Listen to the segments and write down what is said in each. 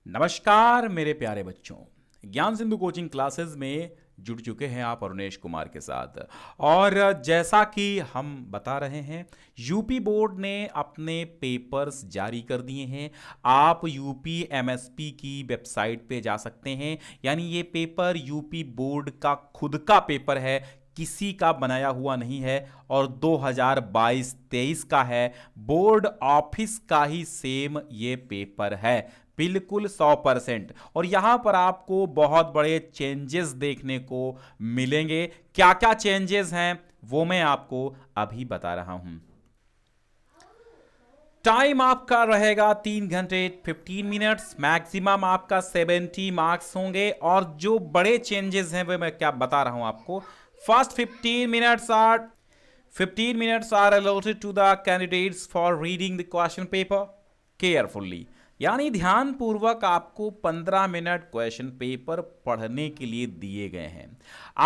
नमस्कार मेरे प्यारे बच्चों। ज्ञान सिंधु कोचिंग क्लासेस में जुड़ चुके हैं आप अरुणेश कुमार के साथ। और जैसा कि हम बता रहे हैं, यूपी बोर्ड ने अपने पेपर्स जारी कर दिए हैं। आप यूपी एमएसपी की वेबसाइट पे जा सकते हैं। यानी ये पेपर यूपी बोर्ड का खुद का पेपर है, किसी का बनाया हुआ नहीं है और 2022-23 का है। बोर्ड ऑफिस का ही सेम ये पेपर है, बिल्कुल 100%। और यहां पर आपको बहुत बड़े चेंजेस देखने को मिलेंगे। क्या क्या चेंजेस हैं वो मैं आपको अभी बता रहा हूं। टाइम आपका रहेगा 3 घंटे 15 मिनट्स। मैक्सिमम आपका 70 मार्क्स होंगे। और जो बड़े चेंजेस हैं वो मैं क्या बता रहा हूं आपको। First 15 minutes are allotted to the candidates for reading the question paper carefully। यानी ध्यान पूर्वक आपको 15 मिनट क्वेश्चन पेपर पढ़ने के लिए दिए गए हैं।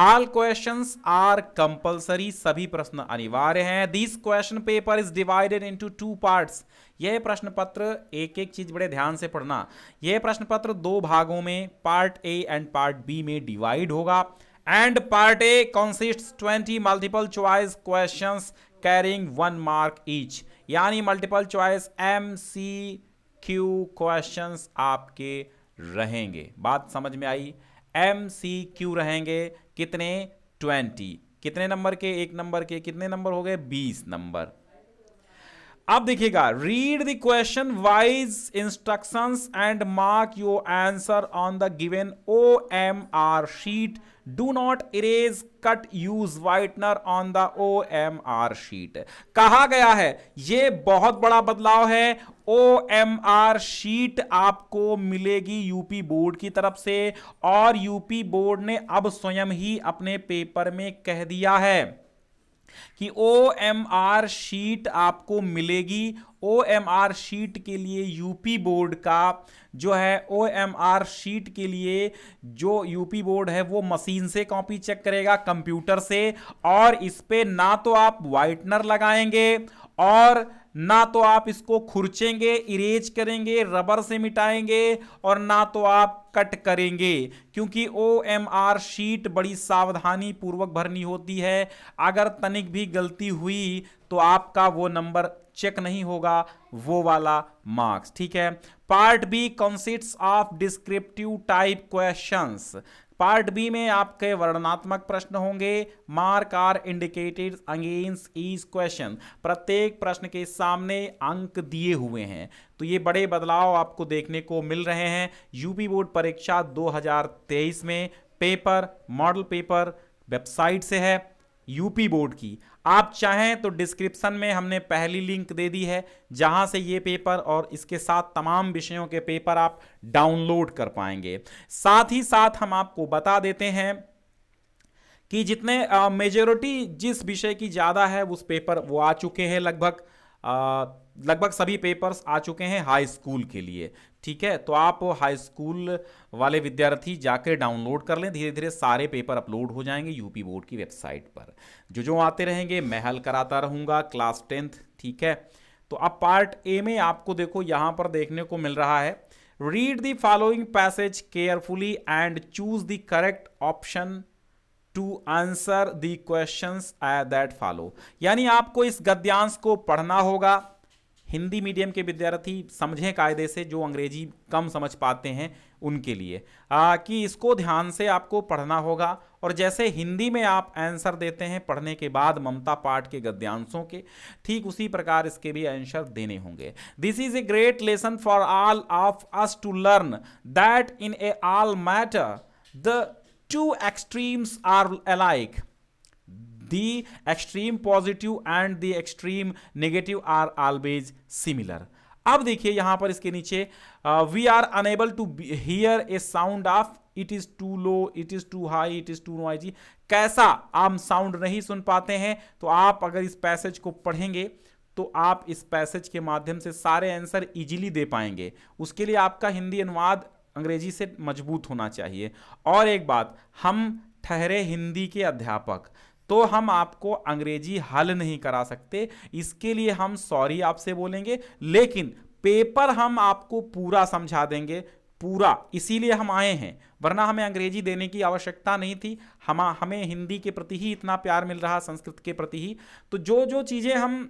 ऑल क्वेश्चंस आर कंपलसरी, सभी प्रश्न अनिवार्य हैं। This question paper is divided into 2 parts. यह प्रश्न पत्र, एक एक चीज बड़े ध्यान से पढ़ना, यह प्रश्न पत्र 2 भागों में part A and part B में डिवाइड होगा। And part A consists 20 multiple choice questions carrying 1 mark each. यानी मल्टीपल चॉइस MCQ क्वेश्चंस आपके रहेंगे। बात समझ में आई? MCQ रहेंगे कितने? 20। कितने नंबर के? 1 नंबर के। कितने नंबर हो गए? 20 नंबर। अब देखिएगा, read the question wise instructions and mark your answer on the given OMR sheet. Do not erase, cut, use whitener on the OMR sheet. कहा गया है, यह बहुत बड़ा बदलाव है। OMR शीट आपको मिलेगी यूपी बोर्ड की तरफ से। और यूपी बोर्ड ने अब स्वयं ही अपने पेपर में कह दिया है कि OMR शीट आपको मिलेगी। OMR शीट के लिए यूपी बोर्ड का जो है, OMR शीट के लिए जो यूपी बोर्ड है वो मशीन से कॉपी चेक करेगा, कंप्यूटर से। और इस पे ना तो आप व्हाइटनर लगाएंगे और ना तो आप इसको खुरचेंगे, इरेज करेंगे, रबर से मिटाएंगे, और ना तो आप कट करेंगे। क्योंकि OMR शीट बड़ी सावधानी पूर्वक भरनी होती है। अगर तनिक भी गलती हुई तो आपका वो नंबर चेक नहीं होगा, वो वाला मार्क्स। ठीक है। Part B consists of descriptive type questions. Part B में आपके वर्णनात्मक प्रश्न होंगे। Mark are indicated against each question. प्रत्येक प्रश्न के सामने अंक दिए हुए हैं। तो ये बड़े बदलाव आपको देखने को मिल रहे हैं यूपी बोर्ड परीक्षा 2023 में। पेपर, मॉडल पेपर वेबसाइट से है यूपी बोर्ड की। आप चाहें तो डिस्क्रिप्शन में हमने पहली लिंक दे दी है, जहां से ये पेपर और इसके साथ तमाम विषयों के पेपर आप डाउनलोड कर पाएंगे। साथ ही साथ हम आपको बता देते हैं कि जितने मेजॉरिटी जिस विषय की ज़्यादा है उस पेपर वो आ चुके हैं। लगभग सभी पेपर्स आ चुके हैं हाई स्कूल के लिए। ठीक है। तो आप हाई स्कूल वाले विद्यार्थी जाकर डाउनलोड कर लें। धीरे धीरे सारे पेपर अपलोड हो जाएंगे यूपी बोर्ड की वेबसाइट पर। जो आते रहेंगे मैं हल कराता रहूँगा, क्लास 10th। ठीक है। तो अब पार्ट ए में आपको देखो यहाँ पर देखने को मिल रहा है, read the following passage carefully and choose the correct option to answer the questions that follow. यानी आपको इस गद्यांश को पढ़ना होगा। हिंदी मीडियम के विद्यार्थी समझें कायदे से, जो अंग्रेजी कम समझ पाते हैं उनके लिए कि इसको ध्यान से आपको पढ़ना होगा। और जैसे हिंदी में आप आंसर देते हैं पढ़ने के बाद ममता पाठ के गद्यांशों के, ठीक उसी प्रकार इसके भी आंसर देने होंगे। This is a great lesson for all of us to learn that in a all matter the two extremes are alike. The extreme positive and the extreme negative are always similar. अब देखिए यहां पर इसके नीचे we are unable to hear a sound of it is too low, it is too high, it is too noisy। कैसा हम sound नहीं सुन पाते हैं। तो आप अगर इस पैसेज को पढ़ेंगे तो आप इस पैसेज के माध्यम से सारे आंसर इजीली दे पाएंगे। उसके लिए आपका हिंदी अनुवाद अंग्रेजी से मजबूत होना चाहिए। और एक बात, हम ठहरे हिंदी के अध्यापक, तो हम आपको अंग्रेजी हल नहीं करा सकते। इसके लिए हम सॉरी आपसे बोलेंगे, लेकिन पेपर हम आपको पूरा समझा देंगे। पूरा, इसीलिए हम आए हैं, वरना हमें अंग्रेजी देने की आवश्यकता नहीं थी। हमें हिंदी के प्रति ही इतना प्यार मिल रहा, संस्कृत के प्रति ही। तो जो जो चीज़ें हम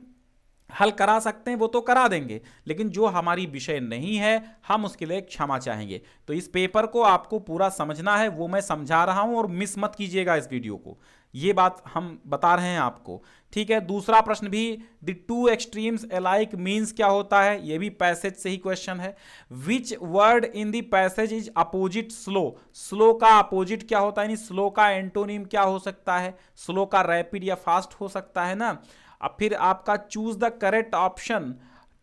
हल करा सकते हैं वो तो करा देंगे, लेकिन जो हमारी विषय नहीं है हम उसके लिए क्षमा चाहेंगे। तो इस पेपर को आपको पूरा समझना है, वो मैं समझा रहा हूं, और मिस मत कीजिएगा इस वीडियो को, ये बात हम बता रहे हैं आपको, ठीक है। दूसरा प्रश्न भी, the two extremes alike means क्या होता है, ये भी पैसेज से ही क्वेश्चन है। Which word in the passage is opposite slow, slow का अपोजिट क्या होता है, यानी स्लो का एंटोनिम क्या हो सकता है, स्लो का रैपिड या फास्ट हो सकता है ना। अब फिर आपका choose the correct option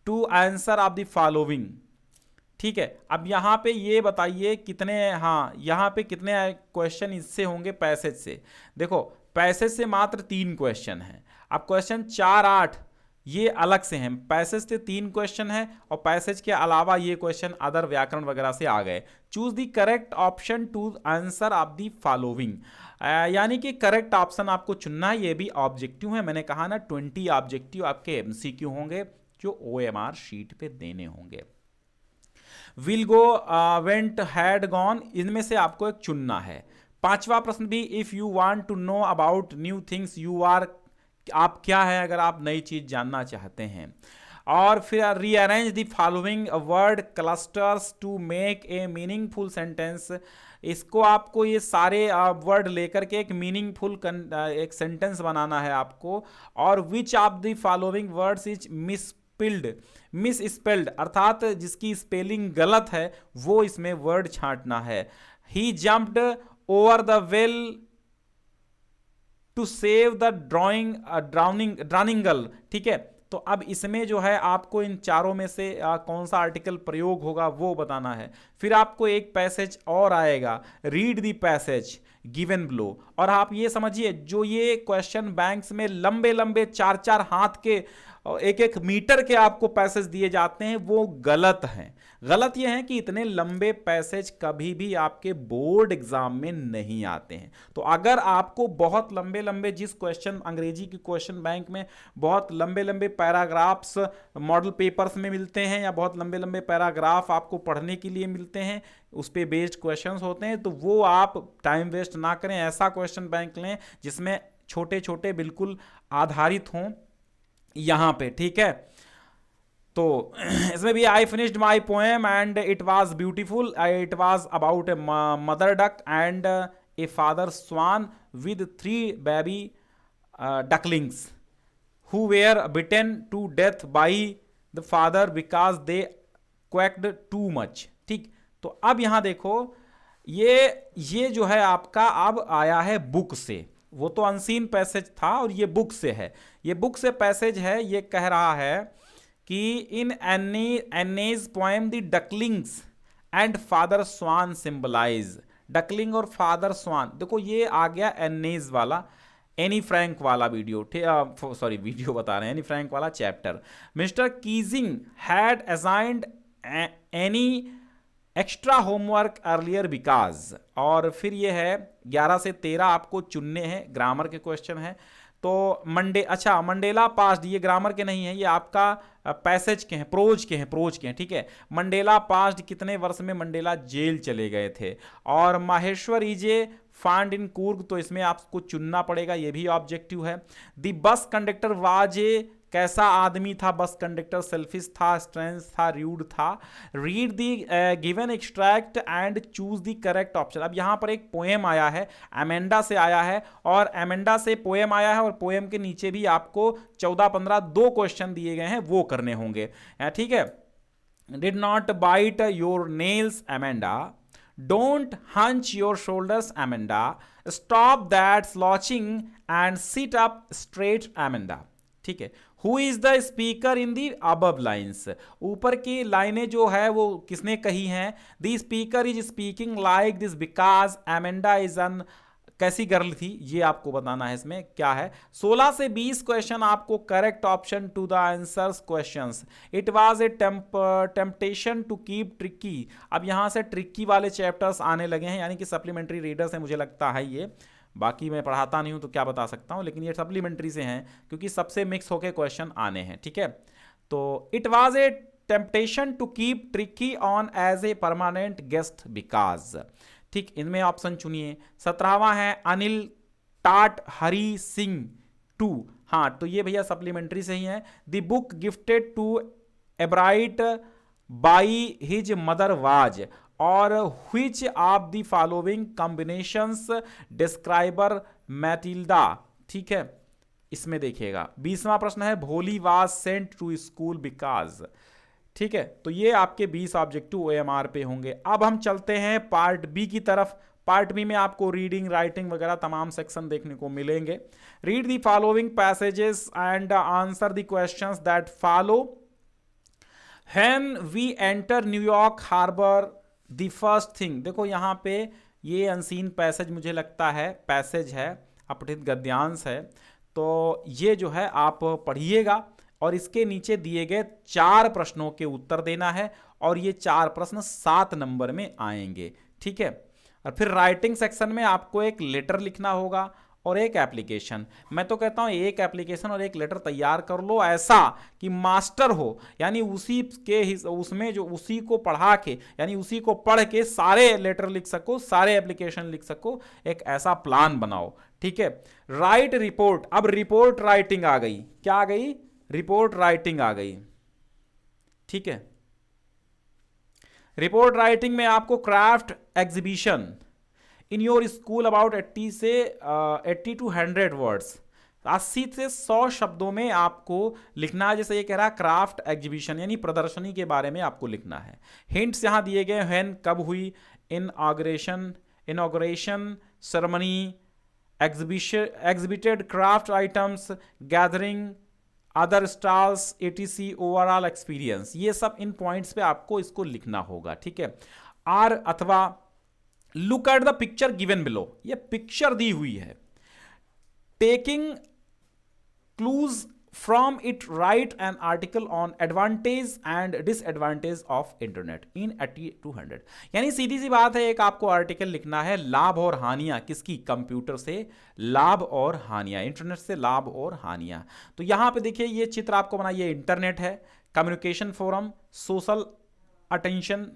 to answer of the following, ठीक है। अब यहां पे ये बताइए कितने, हाँ यहां पे कितने क्वेश्चन इससे होंगे पैसेज से। देखो पैसेज से मात्र 3 क्वेश्चन हैं। अब क्वेश्चन 4, 8 ये अलग से हैं, पैसेज से 3 क्वेश्चन है, और पैसेज के अलावा ये क्वेश्चन अदर व्याकरण वगैरह से आ गए। Choose the correct option to answer of the following, यानी कि करेक्ट ऑप्शन आपको चुनना है। ये भी ऑब्जेक्टिव है, मैंने कहा ना 20 ऑब्जेक्टिव आपके एमसीक्यू होंगे जो ओएमआर शीट पे देने होंगे। Will go, went, had gone, इनमें से आपको एक चुनना है। 5वां प्रश्न भी, if you want to know about new things you are, आप क्या है अगर आप नई चीज जानना चाहते हैं। और फिर rearrange the following word clusters to make a meaningful sentence, इसको आपको ये सारे वर्ड लेकर के एक मीनिंगफुल एक सेंटेंस बनाना है आपको। और which of the following words is miss spelled, अर्थात जिसकी स्पेलिंग गलत है वो इसमें वर्ड छांटना है। He jumped over the well to save the drowning girl, ठीक है। तो अब इसमें जो है आपको इन चारों में से कौन सा आर्टिकल प्रयोग होगा वो बताना है। फिर आपको एक पैसेज और आएगा, read the passage given below. और आप ये समझिए जो ये क्वेश्चन बैंक्स में लंबे लंबे 4-4 हाथ के, 1-1 मीटर के आपको पैसेज दिए जाते हैं, वो गलत हैं। गलत ये है कि इतने लंबे पैसेज कभी भी आपके बोर्ड एग्जाम में नहीं आते हैं। तो अगर आपको बहुत लंबे लंबे, जिस क्वेश्चन अंग्रेजी की क्वेश्चन बैंक में बहुत लंबे लंबे पैराग्राफ्स मॉडल पेपर्स में मिलते हैं, या बहुत लंबे लंबे पैराग्राफ आपको पढ़ने के लिए मिलते हैं, उस पे बेस्ड क्वेश्चंस होते हैं, तो वो आप टाइम वेस्ट ना करें। ऐसा क्वेश्चन बैंक लें जिसमें छोटे छोटे बिल्कुल आधारित हों यहां पे, ठीक है। तो इसमें भी I finished my poem and it was beautiful, it was about a mother duck and a father swan with 3 baby ducklings who were bitten to death by the father because they quacked too much, ठीक। तो अब यहां देखो ये जो है आपका अब आया है बुक से, वो तो अनसीन पैसेज था और ये बुक से है। ये बुक से पैसेज है, ये कह रहा है कि in Anne's poem the ducklings and father swan symbolise, duckling और फादर स्वान, देखो ये आ गया एन्नेज वाला, एनी फ्रैंक वाला वीडियो, सॉरी वीडियो बता रहे हैं, एनी फ्रैंक वाला chapter. Mr Keesing had assigned Anne extra homework earlier because, और फिर ये है 11 से 13 आपको चुनने हैं, ग्रामर के क्वेश्चन है। तो मंडेला पास्ट, ये ग्रामर के नहीं है, ये आपका पैसेज के हैं, प्रोज के हैं, ठीक है। मंडेला पास्ट, कितने वर्ष में मंडेला जेल चले गए थे। और माहेश्वर इजे फांड इन कूर्ग, तो इसमें आपको चुनना पड़ेगा, ये भी ऑब्जेक्टिव है। The bus conductor was a, कैसा आदमी था बस कंडक्टर, सेल्फिश था, स्ट्रेंज था, र्यूड था। Read the given extract and choose the correct option. अब यहाँ पर एक पोएम आया है, एमेंडा से आया है, और एमेंडा से पोएम आया है, और पोएम के नीचे भी आपको 14-15 2 क्वेश्चन दिए गए हैं, वो करने होंगे, ठीक है। Did not bite your nails Amanda, don't hunch your shoulders Amanda, stop that slouching and sit up straight Amanda, ठीक है। Who is the speaker in the above lines, ऊपर की लाइनें जो है वो किसने कही हैं। The speaker is speaking like this because Amanda is an, कैसी गर्ल थी ये आपको बताना है, इसमें क्या है। 16 से 20 क्वेश्चन आपको correct option to the answers questions. It was a temptation to keep tricky, अब यहां से ट्रिकी वाले चैप्टर्स आने लगे हैं, यानी कि सप्लीमेंट्री रीडर्स है, मुझे लगता है ये, बाकी मैं पढ़ाता नहीं हूं तो क्या बता सकता हूं, लेकिन ये सप्लीमेंट्री से हैं क्योंकि सबसे मिक्स होके क्वेश्चन आने हैं, ठीक है। तो it was a temptation to keep tricky on as a permanent guest because. ठीक, इनमें ऑप्शन चुनिए। 17वां है अनिल टाट हरी सिंह टू। हाँ, तो ये भैया सप्लीमेंट्री से ही है। The book gifted to Abright by his mother was, और which of the following combinations describer Matilda. ठीक है, इसमें देखिएगा 20वां प्रश्न है Bholi was sent to school because. ठीक है, तो ये आपके 20 ऑब्जेक्टिव OMR पे होंगे। अब हम चलते हैं पार्ट बी की तरफ। पार्ट बी में आपको रीडिंग, राइटिंग वगैरह तमाम सेक्शन देखने को मिलेंगे। Read the following passages and answer the questions that follow. When we enter New York harbour the first thing. देखो यहाँ पे ये अनसीन पैसेज मुझे लगता है पैसेज है, अपठित गद्यांश है, तो ये जो है आप पढ़िएगा और इसके नीचे दिए गए 4 प्रश्नों के उत्तर देना है और ये 4 प्रश्न 7 नंबर में आएंगे। ठीक है, और फिर राइटिंग सेक्शन में आपको एक लेटर लिखना होगा और एक एप्लीकेशन। मैं तो कहता हूं एक एप्लीकेशन और एक लेटर तैयार कर लो ऐसा कि मास्टर हो, यानी उसी के उसमें जो उसी को पढ़ा के, यानी उसी को पढ़ के सारे लेटर लिख सको, सारे एप्लीकेशन लिख सको, एक ऐसा प्लान बनाओ। ठीक है, राइट रिपोर्ट। अब रिपोर्ट राइटिंग आ गई। क्या आ गई? रिपोर्ट राइटिंग आ गई। ठीक है, रिपोर्ट राइटिंग में आपको craft exhibition in your school about 80 to 100 words, 80 से 100 शब्दों में आपको लिखना है। जैसे ये कह रहा है क्राफ्ट एग्जीबिशन, यानी प्रदर्शनी के बारे में आपको लिखना है। हिंट्स यहां दिए गए हैं, कब हुई, inauguration ceremony, exhibited craft items, gathering, other stalls, etc, overall experience. ये सब इन पॉइंट्स पे आपको इसको लिखना होगा। ठीक है, आर अथवा look at the picture given below, ये पिक्चर दी हुई है। Taking clues from it right an article on advantage and disadvantage of internet in 80 to 100। यानी सीधी सी बात है, एक आपको आर्टिकल लिखना है, लाभ और हानियां किसकी, कंप्यूटर से लाभ और हानियां, इंटरनेट से लाभ और हानियां। तो यहां पे देखिए ये चित्र आपको बना, ये इंटरनेट है, कम्युनिकेशन फोरम, सोशल अटेंशन,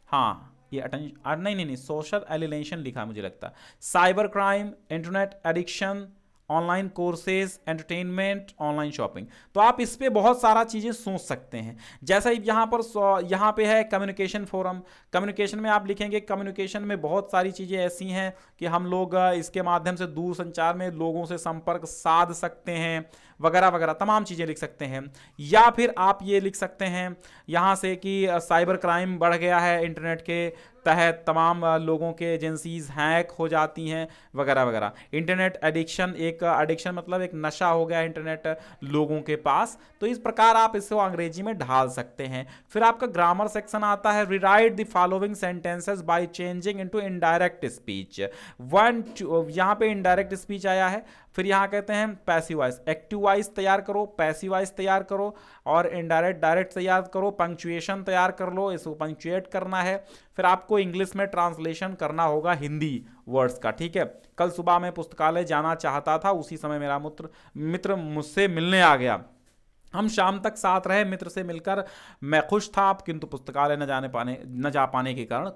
हाँ ये अटेंशन नहीं सोशल एलिनेशन लिखा मुझे लगता, cyber crime, internet addiction, online courses, entertainment, online shopping. तो आप इस पे बहुत सारा चीज़ें सोच सकते हैं। जैसा यहाँ पे है कम्युनिकेशन फोरम। कम्युनिकेशन में आप लिखेंगे, कम्युनिकेशन में बहुत सारी चीज़ें ऐसी हैं कि हम लोग इसके माध्यम से दूर संचार में लोगों से संपर्क साध सकते हैं, वगैरह वगैरह तमाम चीज़ें लिख सकते हैं। या फिर आप ये लिख सकते हैं यहाँ से कि साइबर क्राइम बढ़ गया है, इंटरनेट के तहत तमाम लोगों के एजेंसीज हैक हो जाती हैं, वगैरह वगैरह। इंटरनेट एडिक्शन, एक एडिक्शन मतलब एक नशा हो गया इंटरनेट लोगों के पास। तो इस प्रकार आप इसको अंग्रेजी में ढाल सकते हैं। फिर आपका ग्रामर सेक्शन आता है, rewrite the following sentences by changing into indirect speech. यहाँ पे इनडायरेक्ट स्पीच आया है। फिर यहाँ कहते हैं पैसिव वॉइस, एक्टिव वॉइस तैयार करो, पैसिव वॉइस तैयार करो और इनडायरेक्ट डायरेक्ट तैयार करो, पंक्चुएशन तैयार कर लो, इसको पंक्चुएट करना है। फिर आपको इंग्लिश में ट्रांसलेशन करना होगा हिंदी वर्ड्स का। ठीक है, कल सुबह मैं पुस्तकालय जाना चाहता था, उसी समय मेरा मित्र मुझसे मिलने आ गया। हम शाम तक साथ रहे, मित्र से मिलकर मैं खुश था, किंतु पुस्तकालय न जा पाने के कारण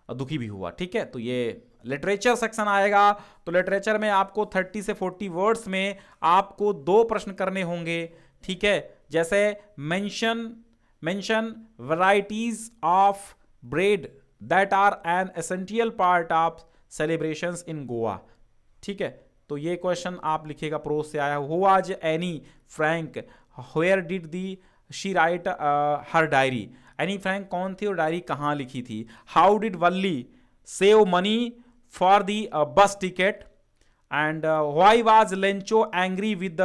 दुखी भी हुआ। ठीक है, तो ये लिटरेचर सेक्शन आएगा। तो लिटरेचर में आपको 30 से 40 वर्ड्स में आपको 2 प्रश्न करने होंगे। ठीक है, जैसे mention varieties of bread that are an essential part of celebrations in Goa. ठीक है, तो ये क्वेश्चन आप लिखिएगा, प्रोज से आया। Who was Anne Frank, where did the she write her diary. Anne Frank कौन थी और डायरी कहाँ लिखी थी। How did Valli save money for the bus ticket and why was Lencho angry with the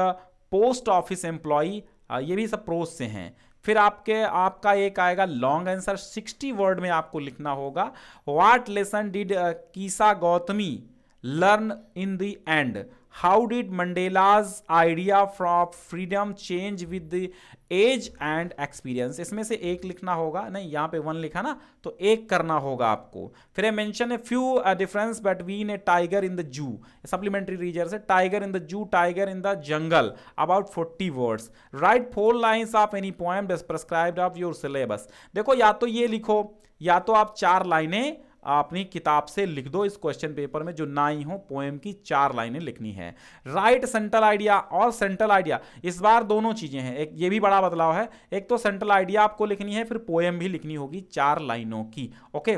post office employee. ये भी सब pros से हैं। फिर आपका एक आएगा लॉन्ग आंसर, 60 वर्ड में आपको लिखना होगा। What lesson did Kisa Gautami learn in the end, how did Mandela's idea from freedom change with the age and experience. इसमें से एक लिखना होगा, नहीं यहाँ पे 1 लिखा ना, तो एक करना होगा आपको। फिर mention a few difference between a tiger in the zoo, supplementary reader से, tiger in the zoo, tiger in the jungle, about 40 words, write 4 lines of any poem prescribed of your syllabus. देखो या तो ये लिखो, या तो आप 4 लाइनें अपनी किताब से लिख दो इस क्वेश्चन पेपर में, जो ना ही हो, पोएम की 4 लाइनें लिखनी है। राइट सेंट्रल आइडिया और सेंट्रल आइडिया, इस बार दोनों चीजें हैं, एक ये भी बड़ा बदलाव है, एक तो सेंट्रल आइडिया आपको लिखनी है, फिर पोएम भी लिखनी होगी 4 लाइनों की। Okay,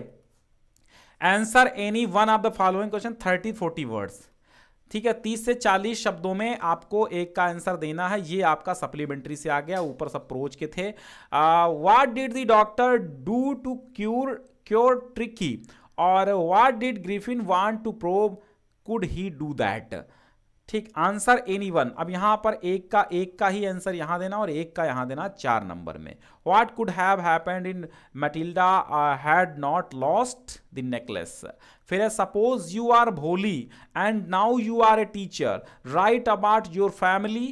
answer any one of the following question 30-40 words. ठीक है, 30 से 40 शब्दों में आपको एक का आंसर देना है। ये आपका सप्लीमेंट्री से आ गया, ऊपर सब प्रोज के थे। What did the doctor do to cure Tricki, और what did Griffin want to prove, could he do that. ठीक, आंसर एनी वन। अब यहां पर एक का ही आंसर यहां देना और एक का यहां देना 4 नंबर में। What could have happened in Matilda had not lost the necklace. फिर है suppose you are Bholi and now you are a teacher, write about your family,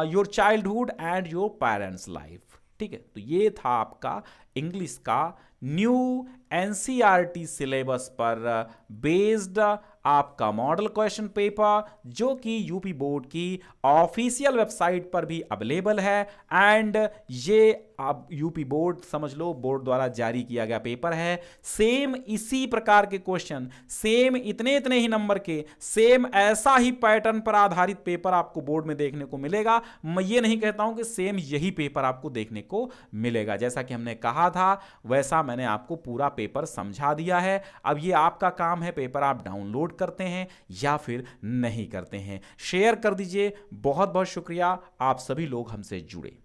your childhood and your parents life. ठीक है, तो ये था आपका English का new NCERT syllabus पर बेस्ड आपका मॉडल क्वेश्चन पेपर, जो कि यूपी बोर्ड की ऑफिशियल वेबसाइट पर भी अवेलेबल है। एंड ये आप यूपी बोर्ड समझ लो, बोर्ड द्वारा जारी किया गया पेपर है। सेम इसी प्रकार के क्वेश्चन, सेम इतने इतने ही नंबर के, सेम ऐसा ही पैटर्न पर आधारित पेपर आपको बोर्ड में देखने को मिलेगा। मैं ये नहीं कहता हूं कि सेम यही पेपर आपको देखने को मिलेगा, जैसा कि हमने कहा था वैसा मैंने आपको पूरा पेपर समझा दिया है। अब ये आपका काम है, पेपर आप डाउनलोड करते हैं या फिर नहीं करते हैं। शेयर कर दीजिए। बहुत बहुत शुक्रिया, आप सभी लोग हमसे जुड़े।